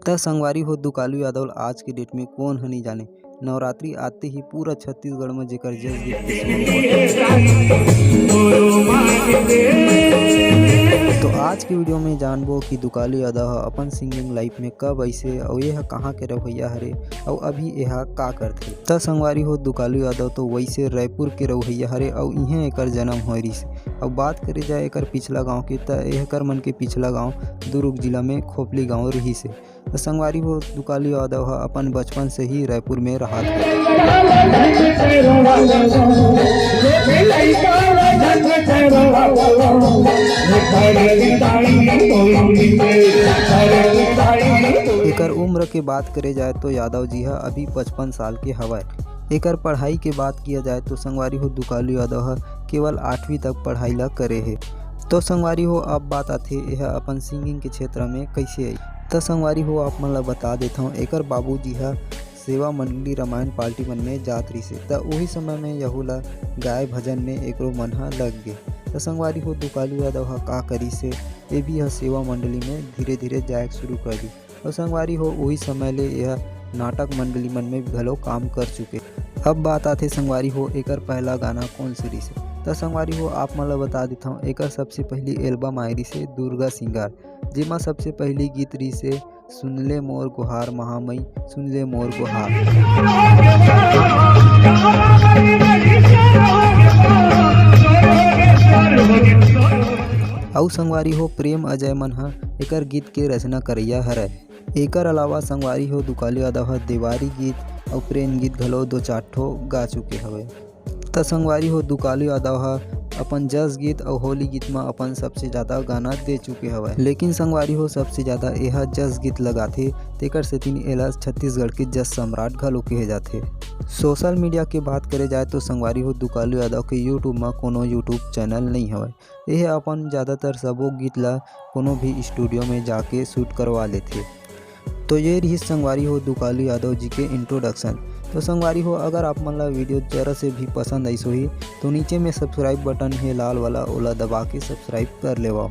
त संगवारी हो दुकालू यादव ल आज के डेट में कौन ह नहीं जाने। नवरात्रि आते ही पूरा छत्तीसगढ़ में जेकर जस तो आज के वीडियो में जानबो कि दुकालू यादव ह अपन सिंगिंग लाइफ में कब ऐसे और यह कहाँ के रवैया हरे और अभी यह का करथे। त संगवारी हो दुकालू यादव तो वैसे रायपुर के रवैया हरे और इहें एकर जन्म होय रहिस। अब बात करे जाए एकर पिछला गांव की त एकर मन के पिछला गांव दुर्ग जिला में खोपली गांव रहिस है। तो संगवारी हो दुकालू यादव ह अपन बचपन से ही रायपुर में रहा एकर उम्र के बात करे जाए तो यादव जी ह अभी 55 साल के हवय। एकर पढ़ाई के बात किया जाए तो संगवारी हो दुकालू यादव ह केवल 8वीं तक पढ़ाई ला करे है। तो संगवारी हो अब बात आथे यह अपन सिंगिंग के क्षेत्र में कैसे आई। तो संगवारी हो आप मन ला बता देता हूँ एकर बाबूजी ह सेवा मंडली रामायण पार्टी मन में जात रहिसे। त वही समय में यहू ला गाय भजन में एकरो मन ह लग गे। तो संगवारी हो दुकालू यादव ह का करिसे ये भी यह सेवा मंडली में धीरे धीरे जाए शुरू कर दी। और संगवारी हो वही समय ले यह नाटक मंडली मन में घलो काम कर चुके। अब बात आथे संगवारी हो एकर पहला गाना कौन से रहिसे। तो संगवारी हो आप मन ला बता देता हूँ एकर सबसे पहली एल्बम आई रहिसे दुर्गा सिंगार, जेमा सबसे पहली गीत रहिसे सुनले मोर गुहार महामई सुनले मोर गुहार। और संगवारी हो प्रेम अजय मन ह एकर गीत के रचना करैया हरय। एकर अलावा संगवारी हो दुकालू यादव ह देवारी गीत और प्रेम गीत घलो 2-4 ठो गा चुके हवे। त संगवारी हो दुकालू यादव ह अपन जस गीत और होली गीत में अपन सबसे ज़्यादा गाना दे चुके हवय। लेकिन संगवारी हो सबसे ज़्यादा यह जस गीत लगाथे तेकर सेती एला छत्तीसगढ़ के जस सम्राट घलो कहे जाथे। सोशल मीडिया के बात करे जाए तो संगवारी हो दुकालू यादव के यूट्यूब में कोनो यूट्यूब चैनल नहीं हवय। यह अपन ज़्यादातर सबो गीत ला कोनो भी स्टूडियो में जाके शूट करवा लेथे। तो ये रही संगवारी हो दुकालू यादव जी के इंट्रोडक्शन। तो संगवारी हो अगर आप मन ला वीडियो जरा से भी पसंद आई तो नीचे में सब्सक्राइब बटन है लाल वाला ओला दबा के सब्सक्राइब कर लेवाओ।